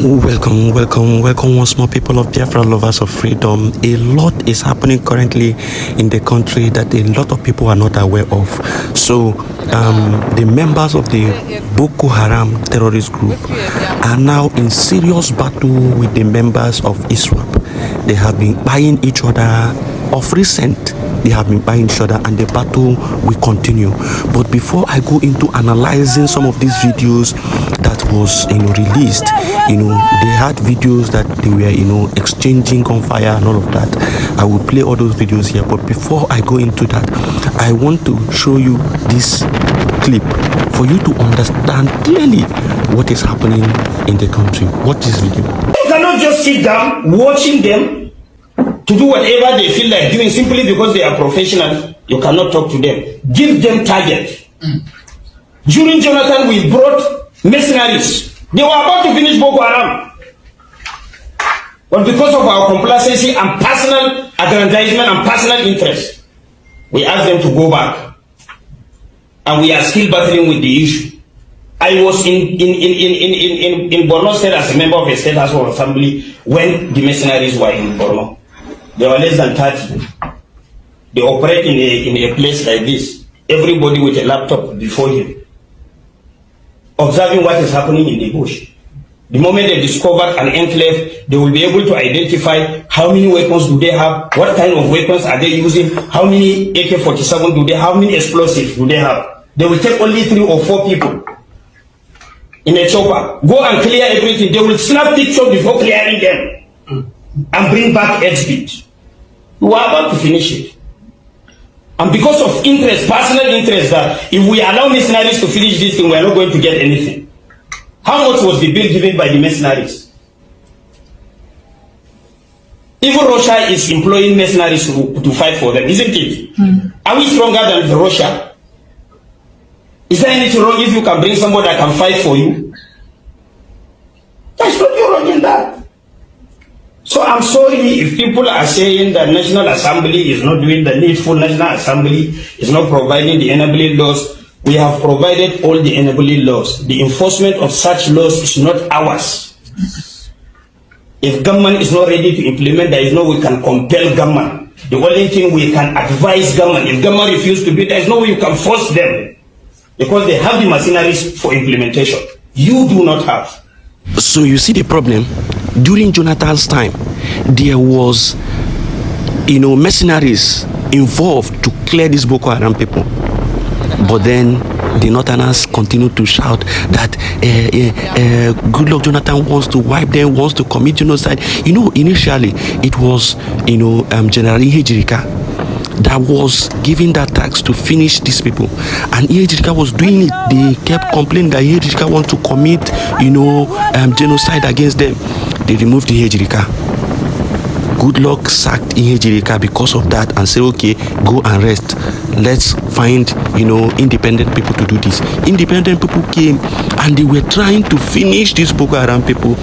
Welcome once more, people of Biafra, lovers of freedom. A lot is happening currently in the country that a lot of people are not aware of. So, the members of the Boko Haram terrorist group are now in serious battle with the members of Iswap. They have been buying each other. Of recent, they have been buying each other, and the battle will continue. But before I go into analyzing some of these videos that was released, they had videos that they were exchanging gunfire and all of that. I will play all those videos here. But before I go into that, I want to show you this clip for you to understand clearly what is happening in the country. Watch this video. You cannot just sit down watching them to do whatever they feel like doing simply because they are professionals. You cannot talk to them. Give them target. During Jonathan, we brought mercenaries. They were about to finish Boko Haram. But because of our complacency and personal aggrandizement and personal interest, we asked them to go back. And we are still battling with the issue. I was in Borno State as a member of a state house of assembly when the mercenaries were in Borno. They were less than 30. They operate in a place like this. Everybody with a laptop before him, observing what is happening in the bush. The moment they discover an enclave, they will be able to identify how many weapons do they have, what kind of weapons are they using, how many AK-47 do they have, how many explosives do they have. They will take only 3 or 4 people in a chopper, go and clear everything. They will snap pictures before clearing them and bring back exhibit. We are about to finish it. And because of interest, personal interest, that if we allow mercenaries to finish this thing, we are not going to get anything. How much was the bill given by the mercenaries? Even Russia is employing mercenaries to fight for them, isn't it? Are we stronger than Russia? Is there anything wrong if you can bring somebody that can fight for you? There's nothing wrong in that. So I'm sorry if people are saying that National Assembly is not doing the needful, National Assembly is not providing the enabling laws. We have provided all the enabling laws. The enforcement of such laws is not ours. If government is not ready to implement, there is no way we can compel government. The only thing we can advise government. If government refuses to do it, there is no way you can force them. Because they have the machineries for implementation. You do not have. So you see the problem. During Jonathan's time, there was mercenaries involved to clear these Boko Haram people. But then the Northerners continued to shout that good luck Jonathan wants to wipe them, wants to commit genocide. Initially it was General Ihejirika that was giving that tax to finish these people, and Ihejirika was doing it. They kept complaining that Ihejirika wants to commit genocide against them. They removed Ihejirika. Good luck sacked Ihejirika because of that and said, okay, go and rest. Let's find independent people to do this. Independent people came and they were trying to finish these Boko Haram people,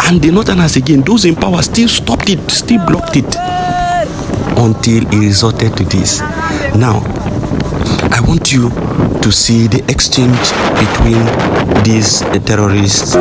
and the Northerners again, those in power, still stopped it, still blocked it, until it resulted to this. Now I want you to see the exchange between these terrorists.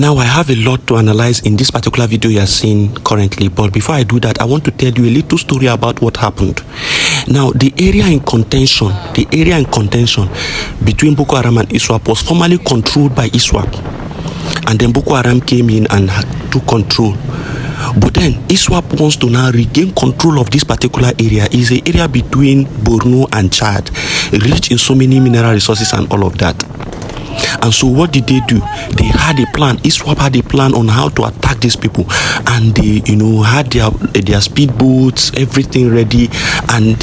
Now, I have a lot to analyze in this particular video you are seeing currently, but before I do that, I want to tell you a little story about what happened. Now, the area in contention between Boko Haram and Iswap was formerly controlled by Iswap, and then Boko Haram came in and took control. But then Iswap wants to now regain control of this particular area. It's an area between Borno and Chad, rich in so many mineral resources and all of that. And so what did they do? They had a plan. Iswap had a plan on how to attack these people, and they had their speedboats, everything ready, and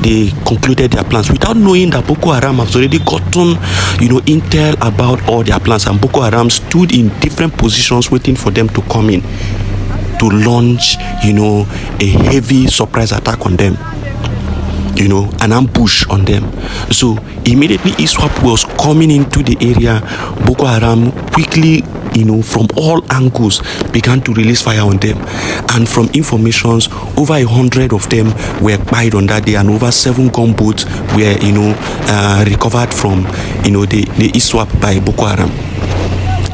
they concluded their plans without knowing that Boko Haram has already gotten intel about all their plans, and Boko Haram stood in different positions waiting for them to come in to launch a heavy surprise attack on them, an ambush on them. So immediately Iswap was coming into the area, Boko Haram quickly from all angles began to release fire on them, and from informations, over 100 of them were killed on that day, and over 7 gunboats were recovered from the Iswap by Boko Haram.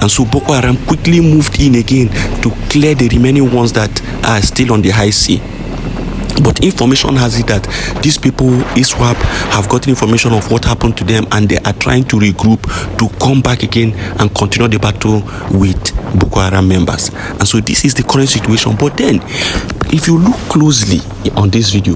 And so Boko Haram quickly moved in again to clear the remaining ones that are still on the high sea. But information has it that these people, Iswap, have gotten information of what happened to them, and they are trying to regroup to come back again and continue the battle with Boko Haram members. And so this is the current situation. But then, if you look closely on this video,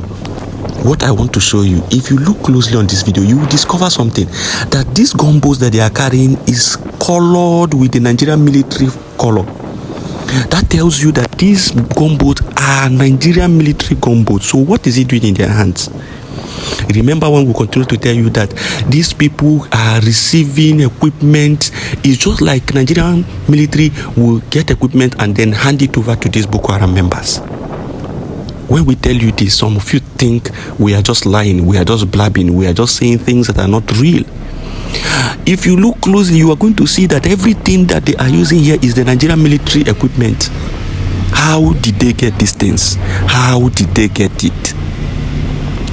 what I want to show you, if you look closely on this video, you will discover something, that these gunboats that they are carrying is colored with the Nigerian military color. That tells you that these gunboats are Nigerian military gunboats. So what is it doing in their hands? Remember when we continue to tell you that these people are receiving equipment. It's just like Nigerian military will get equipment and then hand it over to these Boko Haram members. When we tell you this, some of you think we are just lying, we are just blabbing, we are just saying things that are not real. If you look closely, you are going to see that everything that they are using here is the Nigerian military equipment. How did they get these things? How did they get it?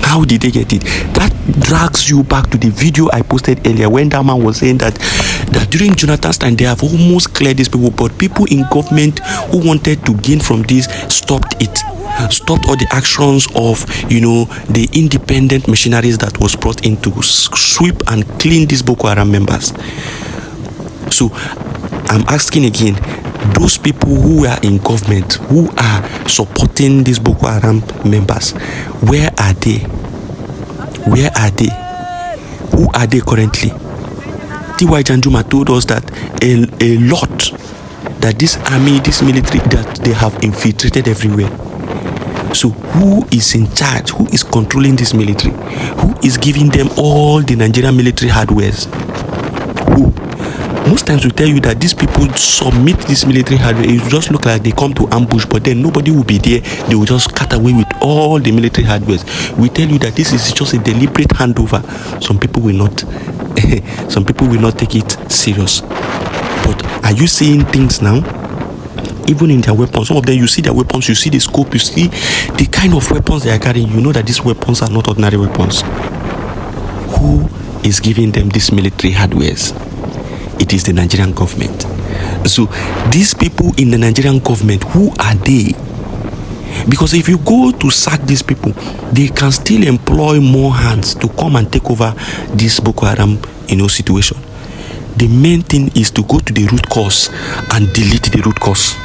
How did they get it? That drags you back to the video I posted earlier when that man was saying that during Jonathan's time they have almost cleared these people, but people in government who wanted to gain from this stopped it. Stopped all the actions of the independent machineries that was brought in to sweep and clean these Boko Haram members. So I'm asking again, those people who are in government, who are supporting these Boko Haram members, where are they? Where are they? Who are they currently? T.Y. Janjuma told us that a lot, that this army, this military, that they have infiltrated everywhere. So who is in charge? Who is controlling this military? Who is giving them all the Nigerian military hardwares? Who? Most times we tell you that these people submit this military hardware. It just look like they come to ambush, but then nobody will be there. They will just cut away with all the military hardwares. We tell you that this is just a deliberate handover. Some people will not. Some people will not take it serious. But are you seeing things now? Even in their weapons, some of them, you see their weapons, you see the scope, you see the kind of weapons they are carrying. You know that these weapons are not ordinary weapons. Who is giving them this military hardwares? It is the Nigerian government. So these people in the Nigerian government, who are they? Because if you go to sack these people, they can still employ more hands to come and take over this Boko Haram situation. The main thing is to go to the root cause and delete the root cause.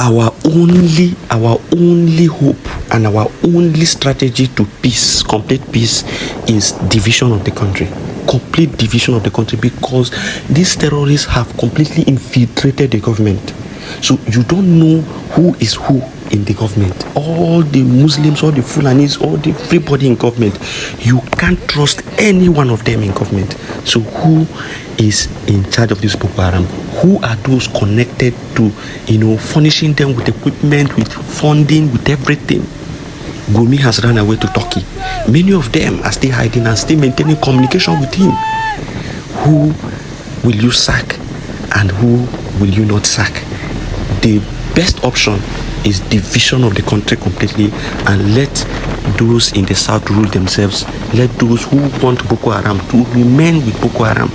Our only hope and our only strategy to peace, complete peace, is division of the country. Complete division of the country, because these terrorists have completely infiltrated the government. So you don't know who is who in the government. All the Muslims, all the Fulanis, all the everybody in government. You can't trust any one of them in government. So who is in charge of this Boko Haram? Who are those connected to, furnishing them with equipment, with funding, with everything? Gumi has run away to Turkey. Many of them are still hiding and still maintaining communication with him. Who will you sack and who will you not sack? The best option is division of the country completely, and let those in the south rule themselves. Let those who want Boko Haram to remain with Boko Haram.